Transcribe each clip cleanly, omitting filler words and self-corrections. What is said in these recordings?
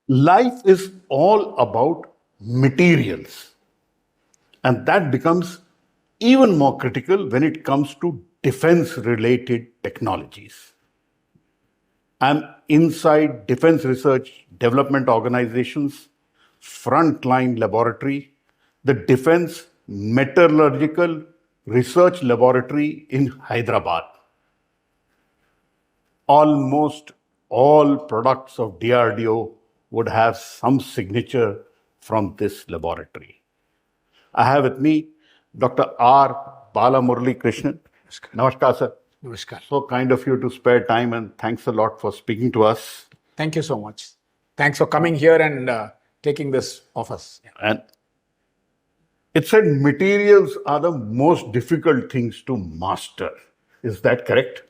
Life is all about materials, and that becomes even more critical when it comes to defense related technologies. I'm inside Defense Research Development Organization's frontline laboratory, the Defense Metallurgical Research Laboratory in Hyderabad. Almost all products of DRDO would have some signature from this laboratory. I have with me Dr. R. Balamuralikrishnan. Namaskar, sir. Namaskar. So kind of you to spare time, and thanks a lot for speaking to us. Thank you so much. Thanks for coming here and taking this off us. And it said materials are the most difficult things to master. Is that correct?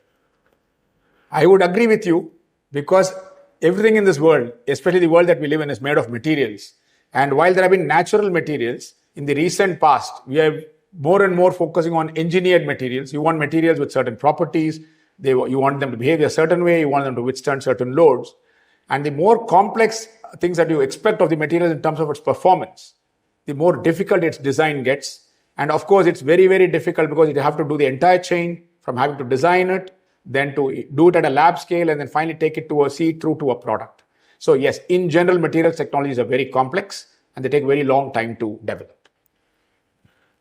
I would agree with you because everything in this world, especially the world that we live in, is made of materials. And while there have been natural materials, in the recent past, we have more and more focusing on engineered materials. You want materials with certain properties. You want them to behave a certain way. You want them to withstand certain loads. And the more complex things that you expect of the materials in terms of its performance, the more difficult its design gets. And of course, it's very, very difficult because you have to do the entire chain from having to design it, then to do it at a lab scale, and then finally take it to see through to a product. So yes, in general, materials technologies are very complex and they take very long time to develop.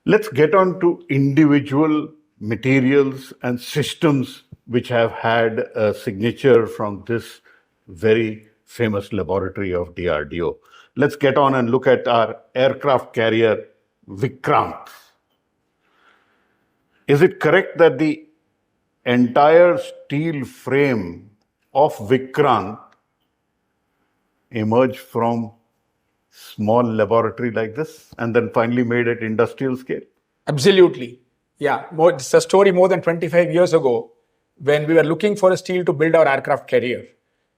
Let's get on to individual materials and systems which have had a signature from this very famous laboratory of DRDO. Let's get on and look at our aircraft carrier Vikrant. Is it correct that the entire steel frame of Vikrant emerged from small laboratory like this and then finally made at industrial scale? Absolutely. Yeah. It's a story more than 25 years ago when we were looking for a steel to build our aircraft carrier.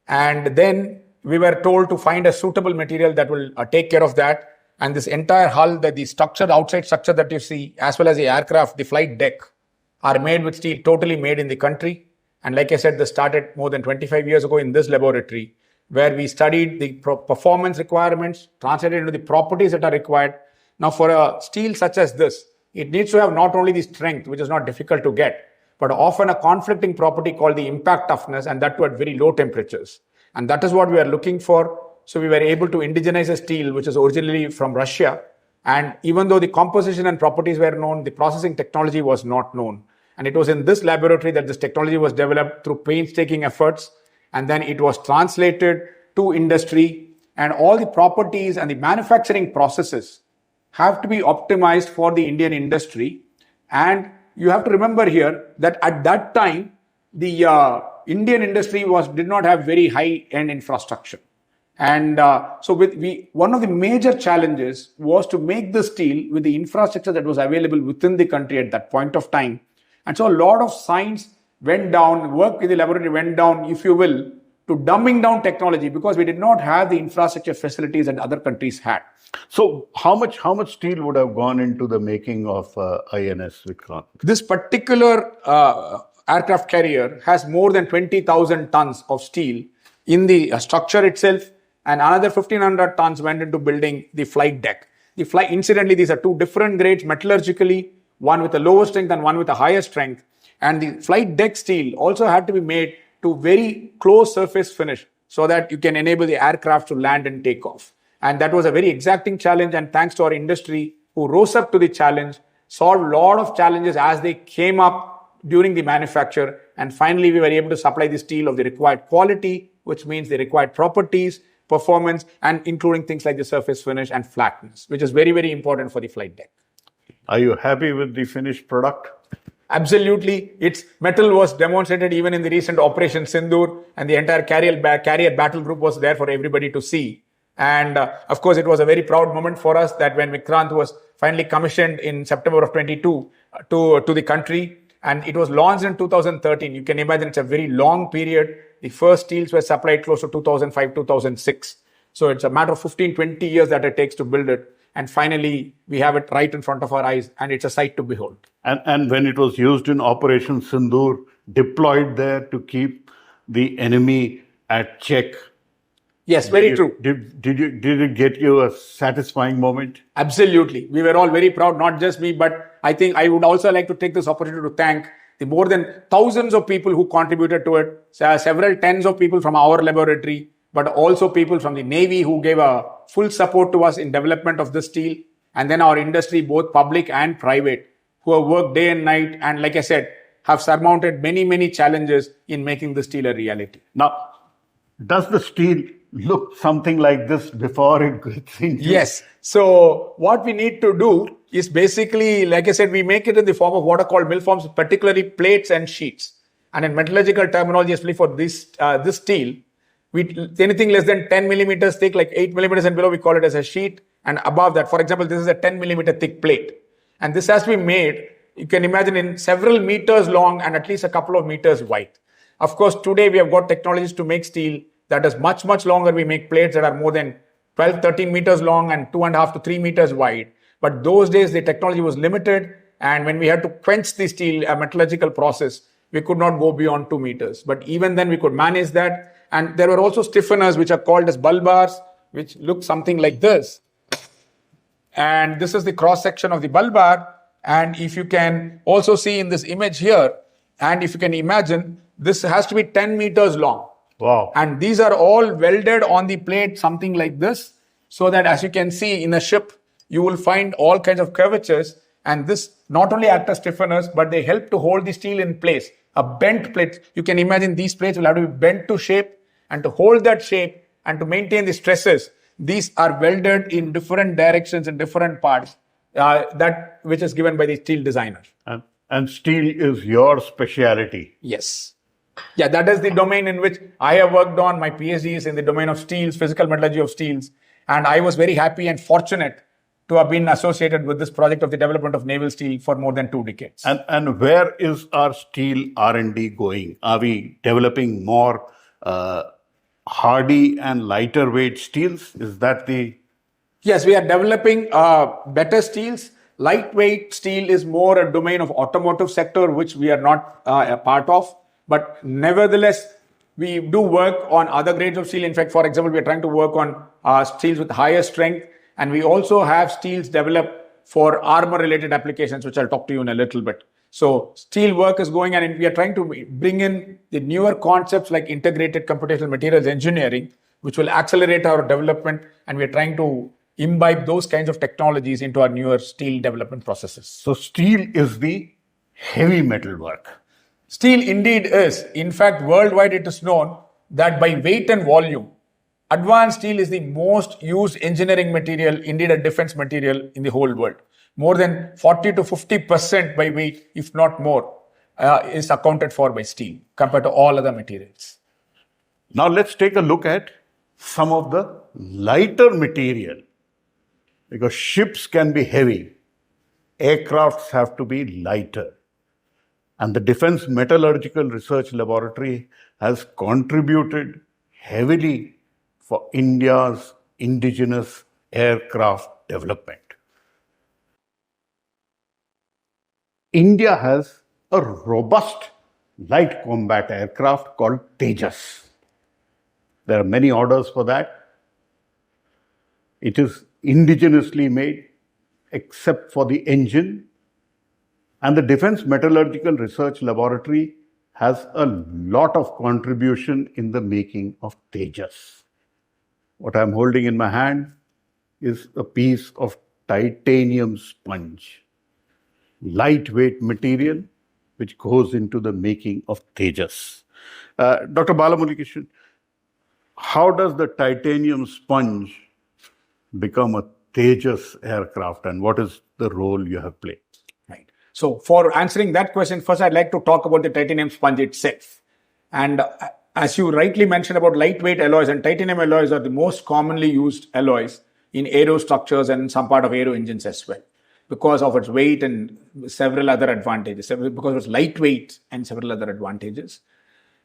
And then we were told to find a suitable material that will take care of that. And this entire hull, the structure, the outside structure that you see, as well as the aircraft, the flight deck, are made with steel, totally made in the country. And like I said, this started more than 25 years ago in this laboratory, where we studied the performance requirements, translated into the properties that are required. Now, for a steel such as this, it needs to have not only the strength, which is not difficult to get, but often a conflicting property called the impact toughness, and that too at very low temperatures. And that is what we are looking for. So we were able to indigenize a steel, which is originally from Russia. And even though the composition and properties were known, the processing technology was not known. And it was in this laboratory that this technology was developed through painstaking efforts. And then it was translated to industry. And all the properties and the manufacturing processes have to be optimized for the Indian industry. And you have to remember here that at that time, the Indian industry did not have very high-end infrastructure. And so one of the major challenges was to make the steel with the infrastructure that was available within the country at that point of time. And so a lot of science went down, work in the laboratory went down, if you will, to dumbing down technology because we did not have the infrastructure facilities that other countries had. So how much steel would have gone into the making of INS Vikrant? This particular aircraft carrier has more than 20,000 tons of steel in the structure itself, and another 1,500 tons went into building the flight deck. Incidentally, these are two different grades metallurgically, one with a lower strength and one with a higher strength. And the flight deck steel also had to be made to very close surface finish so that you can enable the aircraft to land and take off. And that was a very exacting challenge. And thanks to our industry who rose up to the challenge, solved a lot of challenges as they came up during the manufacture. And finally, we were able to supply the steel of the required quality, which means the required properties, performance, and including things like the surface finish and flatness, which is very, very important for the flight deck. Are you happy with the finished product? Absolutely. Its metal was demonstrated even in the recent Operation Sindoor, and the entire carrier battle group was there for everybody to see. And of course, it was a very proud moment for us that when Vikrant was finally commissioned in September of 22 to the country, and it was launched in 2013. You can imagine it's a very long period. The first steels were supplied close to 2005, 2006. So it's a matter of 15, 20 years that it takes to build it. And finally, we have it right in front of our eyes, and it's a sight to behold. And when it was used in Operation Sindoor, deployed there to keep the enemy at check, Yes, very true. Did it get you a satisfying moment? Absolutely. We were all very proud, not just me, but I think I would also like to take this opportunity to thank the more than thousands of people who contributed to it, several tens of people from our laboratory, but also people from the Navy who gave a full support to us in development of this steel, and then our industry, both public and private, who have worked day and night, and like I said, have surmounted many, many challenges in making the steel a reality. Now, does the steel look something like this before it gets into? Yes. So what we need to do is basically, like I said, we make it in the form of what are called mill forms, particularly plates and sheets. And in metallurgical terminology, especially for this steel, anything less than 10 millimeters thick, like 8 millimeters and below, we call it as a sheet. And above that, for example, this is a 10 millimeter thick plate. And this has to be made, you can imagine, in several meters long and at least a couple of meters wide. Of course, today we have got technologies to make steel that is much, much longer. We make plates that are more than 12, 13 meters long and 2.5 to 3 meters wide. But those days, the technology was limited. And when we had to quench the steel, a metallurgical process, we could not go beyond 2 meters. But even then, we could manage that. And there were also stiffeners, which are called as bull bars, which look something like this. And this is the cross section of the bull bar. And if you can also see in this image here, and if you can imagine, this has to be 10 meters long. Wow. And these are all welded on the plate, something like this, so that as you can see in a ship, you will find all kinds of curvatures. And this not only act as stiffeners, but they help to hold the steel in place. A bent plate, you can imagine these plates will have to be bent to shape, and to hold that shape and to maintain the stresses, these are welded in different directions in different parts, that which is given by the steel designer. And steel is your speciality. Yes. Yeah, that is the domain in which I have worked on. My PhD is in the domain of steels, physical metallurgy of steels. And I was very happy and fortunate to have been associated with this project of the development of naval steel for more than 2 decades. And where is our steel R&D going? Are we developing more hardy and lighter weight steels? Is that the... Yes, we are developing better steels. Lightweight steel is more a domain of automotive sector, which we are not a part of. But nevertheless, we do work on other grades of steel. In fact, for example, we are trying to work on steels with higher strength. And we also have steels developed for armor-related applications, which I'll talk to you in a little bit. So steel work is going on, and we are trying to bring in the newer concepts like integrated computational materials engineering, which will accelerate our development. And we are trying to imbibe those kinds of technologies into our newer steel development processes. So steel is the heavy metal work. Steel indeed is. In fact, worldwide it is known that by weight and volume, advanced steel is the most used engineering material, indeed a defense material in the whole world. More than 40 to 50% by weight, if not more, is accounted for by steel compared to all other materials. Now let's take a look at some of the lighter material. Because ships can be heavy, aircrafts have to be lighter. And the Defense Metallurgical Research Laboratory has contributed heavily for India's indigenous aircraft development. India has a robust light combat aircraft called Tejas. There are many orders for that. It is indigenously made, except for the engine. And the Defense Metallurgical Research Laboratory has a lot of contribution in the making of Tejas. What I'm holding in my hand is a piece of titanium sponge, lightweight material which goes into the making of Tejas. Dr. Balamuralikrishnan, how does the titanium sponge become a Tejas aircraft, and what is the role you have played? Right. So for answering that question, first I'd like to talk about the titanium sponge itself. And as you rightly mentioned about lightweight alloys, and titanium alloys are the most commonly used alloys in aero structures and some part of aero engines as well, because of its weight and several other advantages, because of its lightweight and several other advantages.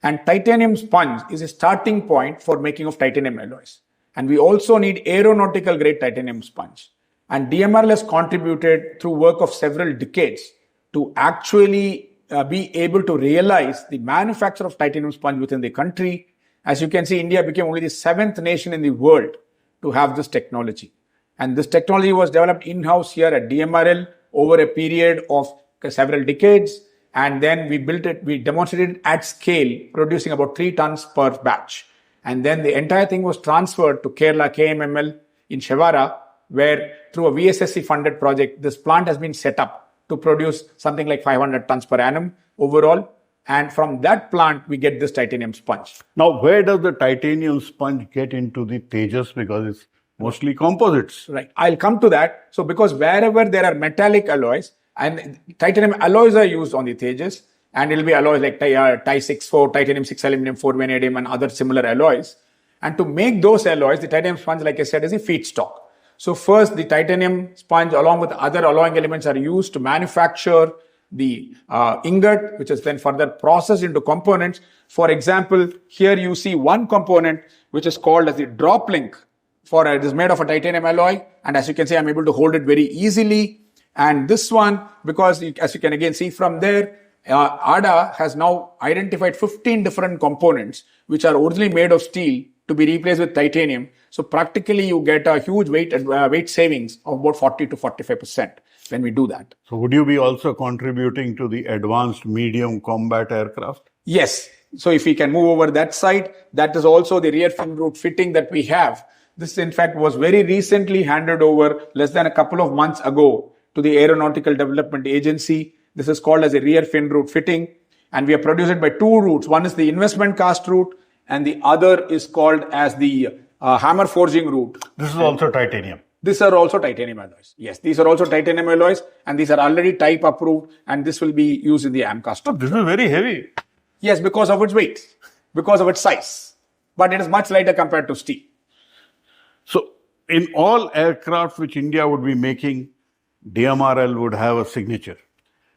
And titanium sponge is a starting point for making of titanium alloys. And we also need aeronautical grade titanium sponge. And DMRL has contributed through work of several decades to actually be able to realize the manufacture of titanium sponge within the country As you can see, India became only the 7th nation in the world to have this technology. And this technology was developed in-house here at DMRL over a period of several decades. And then we built it, we demonstrated it at scale, producing about 3 tons per batch. And then the entire thing was transferred to Kerala KMML in Shevara, where through a VSSC funded project, this plant has been set up to produce something like 500 tons per annum overall. And from that plant, we get this titanium sponge. Now, where does the titanium sponge get into the Tejas? Because it's mostly composites. Right. I'll come to that. So because wherever there are metallic alloys, and titanium alloys are used on the Tejas, and it'll be alloys like Ti-6-4, titanium 6 aluminum 4 vanadium and other similar alloys. And to make those alloys, the titanium sponge, like I said, is a feedstock. So first, the titanium sponge along with other alloying elements are used to manufacture the ingot, which is then further processed into components. For example, here you see one component which is called as the drop link. It is made of a titanium alloy, and as you can see, I'm able to hold it very easily. And this one, because as you can again see from there, ADA has now identified 15 different components which are originally made of steel to be replaced with titanium. So practically you get a huge weight savings of about 40 to 45% when we do that. So would you be also contributing to the advanced medium combat aircraft? Yes. So if we can move over that side, that is also the rear fin root fitting that we have. This in fact was very recently handed over less than a couple of months ago to the Aeronautical Development Agency. This is called as a rear fin root fitting, and we are produced it by 2 routes. One is the investment cast route, and the other is called as the hammer forging route. This is also titanium. These are also titanium alloys. Yes, these are also titanium alloys, and these are already type approved, and this will be used in the AMCAST. So this is very heavy. Yes, because of its weight, because of its size, but it is much lighter compared to steel. So in all aircraft which India would be making, DMRL would have a signature.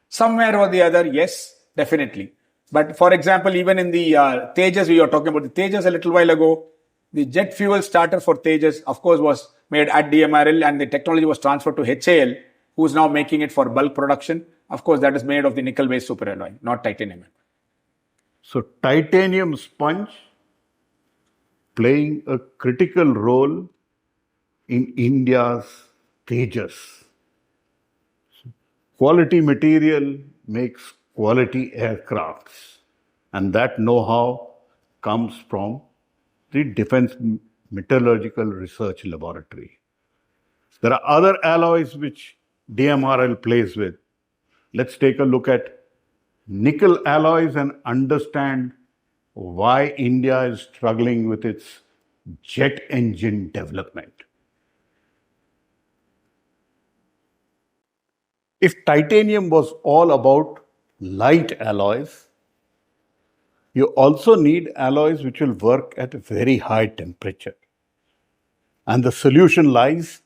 Somewhere or the other, yes, definitely. But for example, even in the Tejas, we were talking about the Tejas a little while ago, the jet fuel starter for Tejas, of course, was made at DMRL, and the technology was transferred to HAL, who is now making it for bulk production. Of course, that is made of the nickel-based superalloy, not titanium. So titanium sponge playing a critical role in India's Tejas. Quality material makes quality aircrafts, and that know-how comes from the Defense Metallurgical Research Laboratory. There are other alloys which DMRL plays with. Let's take a look at nickel alloys and understand why India is struggling with its jet engine development. If titanium was all about light alloys, you also need alloys which will work at a very high temperature. And the solution lies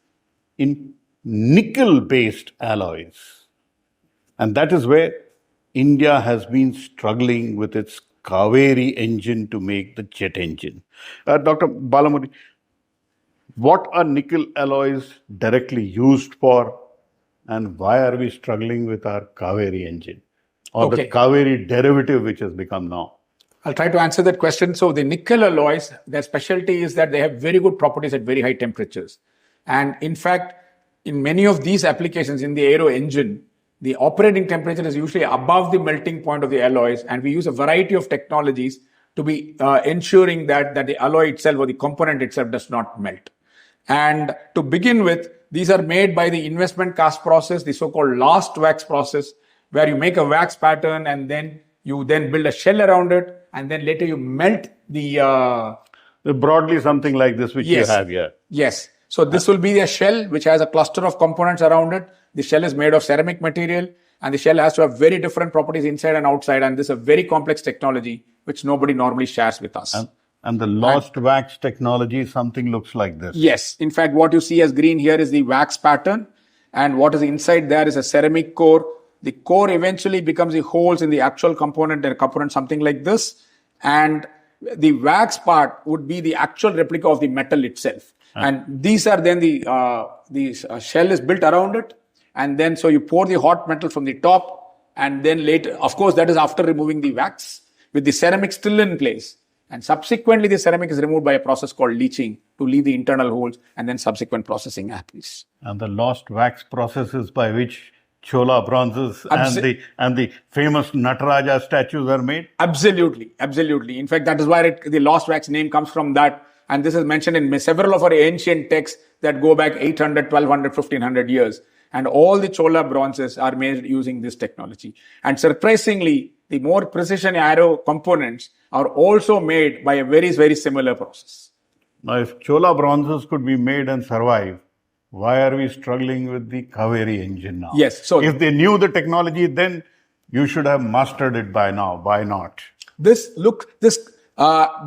in nickel-based alloys. And that is where India has been struggling with its Kaveri engine to make the jet engine. Dr. Balamurali, what are nickel alloys directly used for, and why are we struggling with our Kaveri engine or the Kaveri derivative which has become now? I'll try to answer that question. So the nickel alloys, their specialty is that they have very good properties at very high temperatures. And in fact, in many of these applications in the aero engine, the operating temperature is usually above the melting point of the alloys, and we use a variety of technologies to be ensuring that the alloy itself or the component itself does not melt. And to begin with, these are made by the investment cast process, the so-called last wax process, where you make a wax pattern and then you then build a shell around it, and then later you melt the... broadly something like this which you have here. Yes. So this will be a shell which has a cluster of components around it. The shell is made of ceramic material, and the shell has to have very different properties inside and outside. And this is a very complex technology which nobody normally shares with us. And the lost wax technology, something looks like this. Yes. In fact, what you see as green here is the wax pattern. And what is inside there is a ceramic core. The core eventually becomes the holes in the actual component, and a component something like this. And the wax part would be the actual replica of the metal itself. And these are then the shell is built around it. And then so you pour the hot metal from the top, and then later, of course, that is after removing the wax with the ceramic still in place. And subsequently, the ceramic is removed by a process called leaching to leave the internal holes, and then subsequent processing happens. And the lost wax processes by which Chola bronzes and the famous Nataraja statues are made? Absolutely, absolutely. In fact, that is why the lost wax name comes from that. And this is mentioned in several of our ancient texts that go back 800, 1200, 1500 years. And all the Chola bronzes are made using this technology. And surprisingly, the more precision arrow components are also made by a very, very similar process. Now, if Chola bronzes could be made and survive, why are we struggling with the Kaveri engine now? Yes. So if they knew the technology, then you should have mastered it by now. Why not? This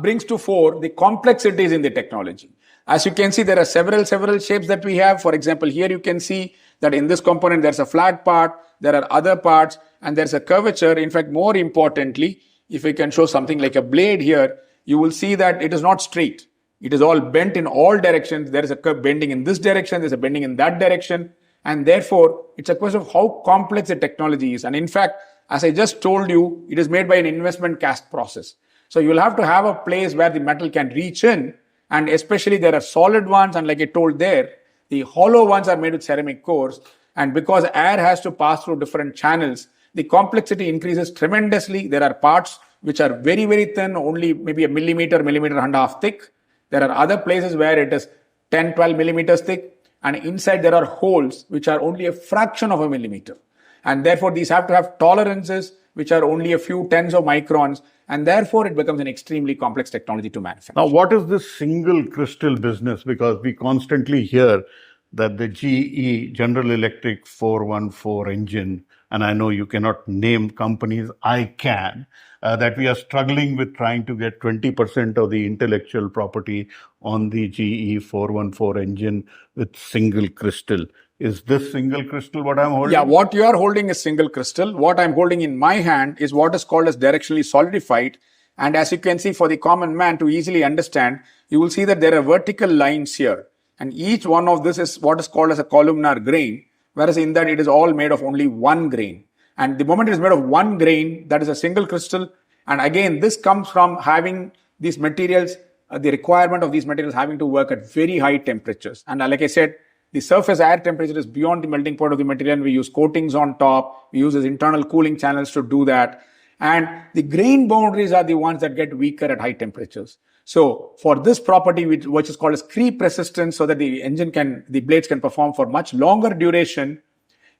brings to fore the complexities in the technology. As you can see, there are several shapes that we have. For example, here you can see that in this component, there's a flat part, there are other parts, and there's a curvature. In fact, more importantly, if we can show something like a blade here, you will see that it is not straight. It is all bent in all directions. There is a curve bending in this direction, there's a bending in that direction. And therefore, it's a question of how complex the technology is. And in fact, as I just told you, it is made by an investment cast process. So you will have to have a place where the metal can reach in. And especially there are solid ones. And like I told there, the hollow ones are made with ceramic cores. And because air has to pass through different channels, the complexity increases tremendously. There are parts which are very, very thin, only maybe a millimeter and a half thick. There are other places where it is 10, 12 millimeters thick. And inside there are holes which are only a fraction of a millimeter. And therefore these have to have tolerances which are only a few tens of microns. And therefore it becomes an extremely complex technology to manufacture. Now, what is this single crystal business? Because we constantly hear that the GE, General Electric 414 engine, and I know you cannot name companies, I can, that we are struggling with trying to get 20% of the intellectual property on the GE 414 engine with single crystal. Is this single crystal what I'm holding? Yeah, what you are holding is single crystal. What I'm holding in my hand is what is called as directionally solidified. And as you can see, for the common man to easily understand, you will see that there are vertical lines here. And each one of this is what is called as a columnar grain, whereas in that it is all made of only one grain. And the moment it is made of one grain, that is a single crystal. And again, this comes from having these materials, the requirement of these materials having to work at very high temperatures. And like I said, the surface air temperature is beyond the melting point of the material. We use coatings on top. We use these internal cooling channels to do that. And the grain boundaries are the ones that get weaker at high temperatures. So for this property, which is called as creep resistance, so that the blades can perform for much longer duration,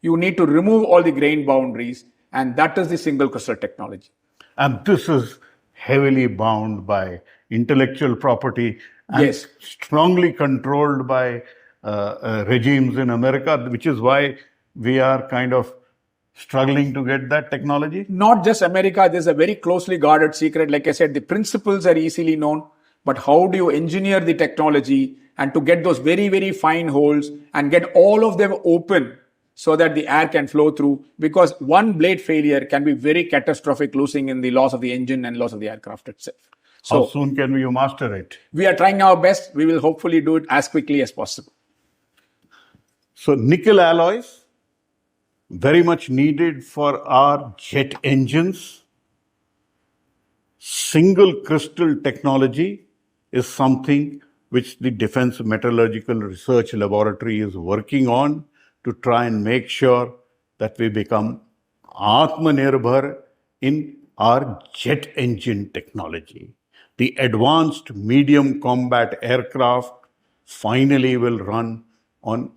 you need to remove all the grain boundaries. And that is the single crystal technology. And this is heavily bound by intellectual property and Yes. strongly controlled by regimes in America, which is why we are kind of struggling to get that technology? Not just America, this is a very closely guarded secret. Like I said, the principles are easily known, but how do you engineer the technology and to get those very, very fine holes and get all of them open so that the air can flow through? Because one blade failure can be very catastrophic, losing in the loss of the engine and loss of the aircraft itself. So how soon can we master it? We are trying our best. We will hopefully do it as quickly as possible. So nickel alloys, very much needed for our jet engines. Single crystal technology is something which the Defense Metallurgical Research Laboratory is working on to try and make sure that we become Atmanirbhar in our jet engine technology. The advanced medium combat aircraft finally will run on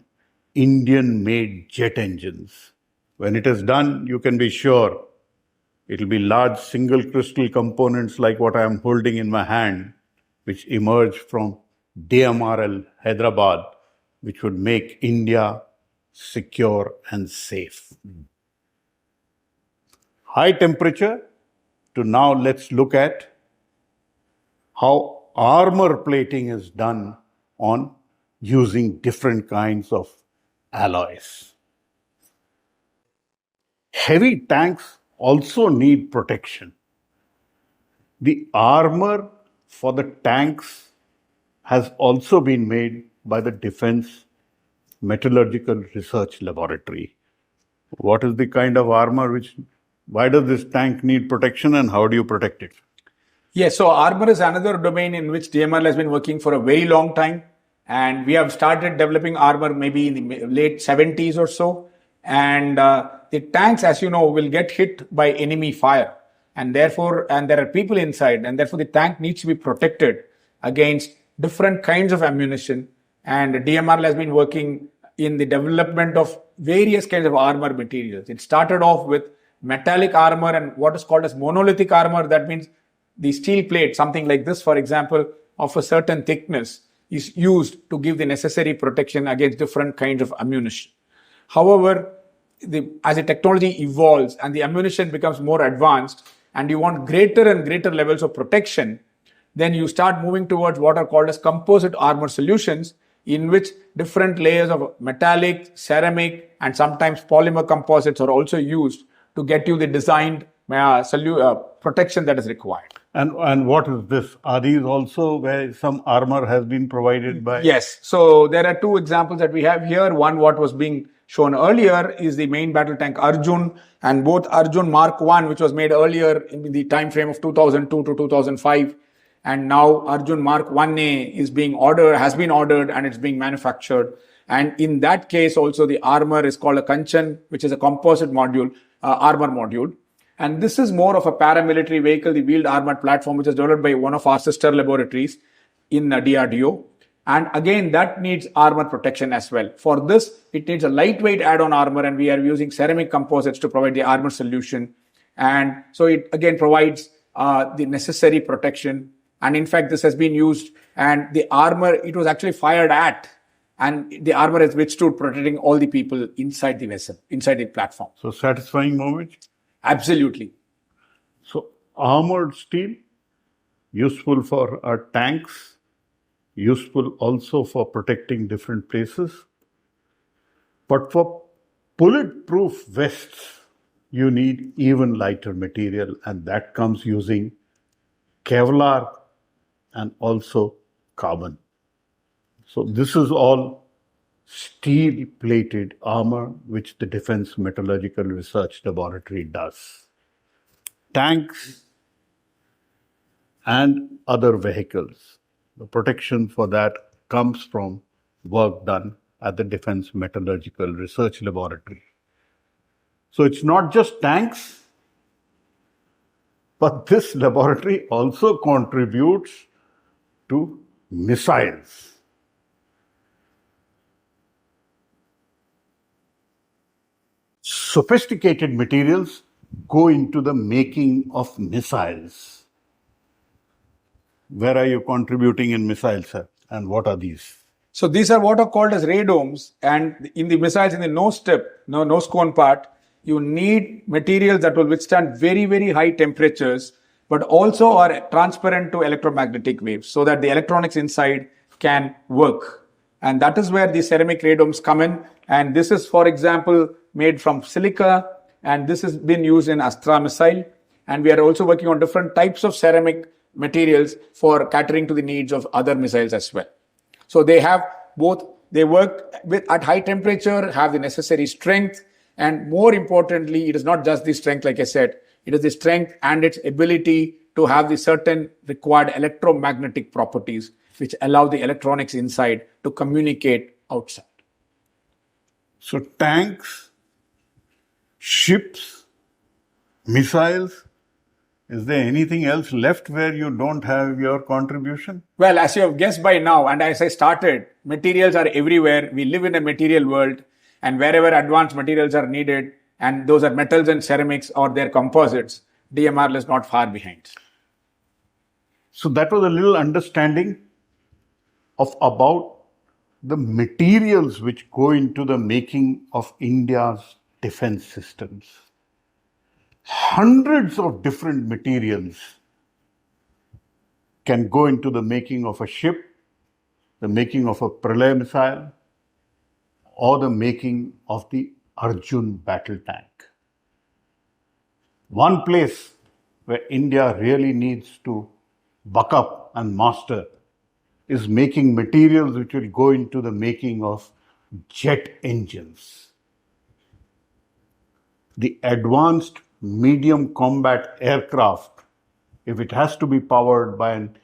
Indian-made jet engines. When it is done, you can be sure it will be large single crystal components like what I am holding in my hand, which emerge from DMRL, Hyderabad, which would make India secure and safe. High temperature. To now let's look at how armor plating is done on using different kinds of alloys. Heavy tanks also need protection. The armor for the tanks has also been made by the Defense Metallurgical Research Laboratory. What is the kind of armor why does this tank need protection and how do you protect it? Yes, so Armour is another domain in which DMRL has been working for a very long time. And we have started developing Armour maybe in the late 70s or so. And the tanks, as you know, will get hit by enemy fire. And therefore, and there are people inside, and therefore the tank needs to be protected against different kinds of ammunition. And DMRL has been working in the development of various kinds of armor materials. It started off with metallic armor and what is called as monolithic armor. That means the steel plate, something like this, for example, of a certain thickness, is used to give the necessary protection against different kinds of ammunition. However, as the technology evolves and the ammunition becomes more advanced and you want greater and greater levels of protection, then you start moving towards what are called as composite armor solutions, in which different layers of metallic, ceramic, and sometimes polymer composites are also used to get you the designed protection that is required. And what is this? Are these also where some armor has been provided by? Yes. So there are two examples that we have here. One, what was being shown earlier, is the main battle tank Arjun, and both Arjun Mark I, which was made earlier in the time frame of 2002 to 2005, and now Arjun Mark 1A has been ordered, and it's being manufactured. And in that case, also the armor is called a Kanchan, which is a composite module, armor module. And this is more of a paramilitary vehicle, the wheeled armored platform, which is developed by one of our sister laboratories in DRDO. And again, that needs armor protection as well. For this, it needs a lightweight add-on armor, and we are using ceramic composites to provide the armor solution. And so it again provides the necessary protection. And in fact, this has been used, and the armor, it was actually fired at, and the armor has withstood, protecting all the people inside the vessel, inside the platform. So satisfying moment? Absolutely. So armored steel, useful for our tanks, useful also for protecting different places. But for bulletproof vests, you need even lighter material, and that comes using Kevlar and also carbon. So this is all steel-plated armor, which the Defense Metallurgical Research Laboratory does. Tanks and other vehicles, the protection for that comes from work done at the Defense Metallurgical Research Laboratory. So it's not just tanks, but this laboratory also contributes to missiles. Sophisticated materials go into the making of missiles. Where are you contributing in missiles, sir? And what are these? So these are what are called as radomes. And in the missiles, in the nose cone part, you need materials that will withstand very, very high temperatures, but also are transparent to electromagnetic waves so that the electronics inside can work. And that is where the ceramic radomes come in. And this is, for example, made from silica, and this has been used in Astra missile. And we are also working on different types of ceramic materials for catering to the needs of other missiles as well. So they have both, they work at high temperature, have the necessary strength, and more importantly, it is not just the strength, like I said, it is the strength and its ability to have the certain required electromagnetic properties which allow the electronics inside to communicate outside. So tanks, ships, missiles, is there anything else left where you don't have your contribution? Well, as you have guessed by now, and as I started, materials are everywhere. We live in a material world, and wherever advanced materials are needed, and those are metals and ceramics or their composites, DMRL is not far behind. So that was a little understanding of about the materials which go into the making of India's defense systems. Hundreds of different materials can go into the making of a ship, the making of a Pralay missile, or the making of the Arjun battle tank. One place where India really needs to buck up and master is making materials which will go into the making of jet engines. The advanced medium combat aircraft if it has to be powered by an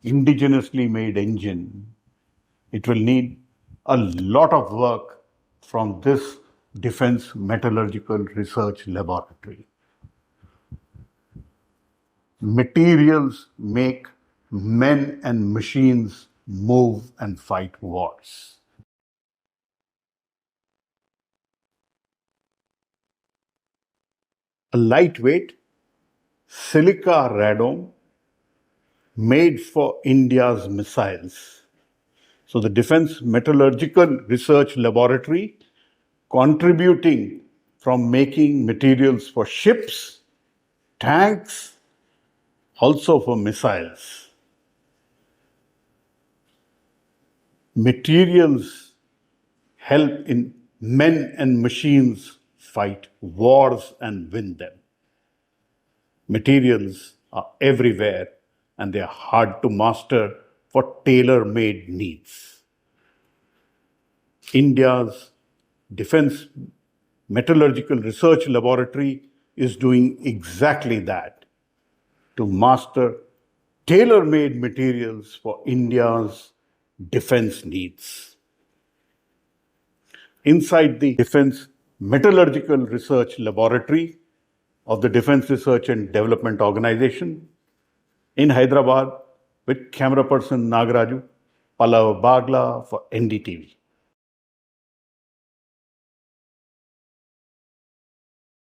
indigenously made engine, it will need a lot of work from this Defense Metallurgical Research Laboratory. Materials make men and machines move and fight wars. A lightweight silica radome made for India's missiles. So the Defense Metallurgical Research Laboratory contributing from making materials for ships, tanks, also for missiles. Materials help in men and machines fight wars and win them. Materials are everywhere and they are hard to master for tailor-made needs. India's Defense Metallurgical Research Laboratory is doing exactly that, to master tailor-made materials for India's defense needs. Inside the Defense Metallurgical Research Laboratory of the Defense Research and Development Organization in Hyderabad with camera person Nagaraju, Pallava Bagla for NDTV.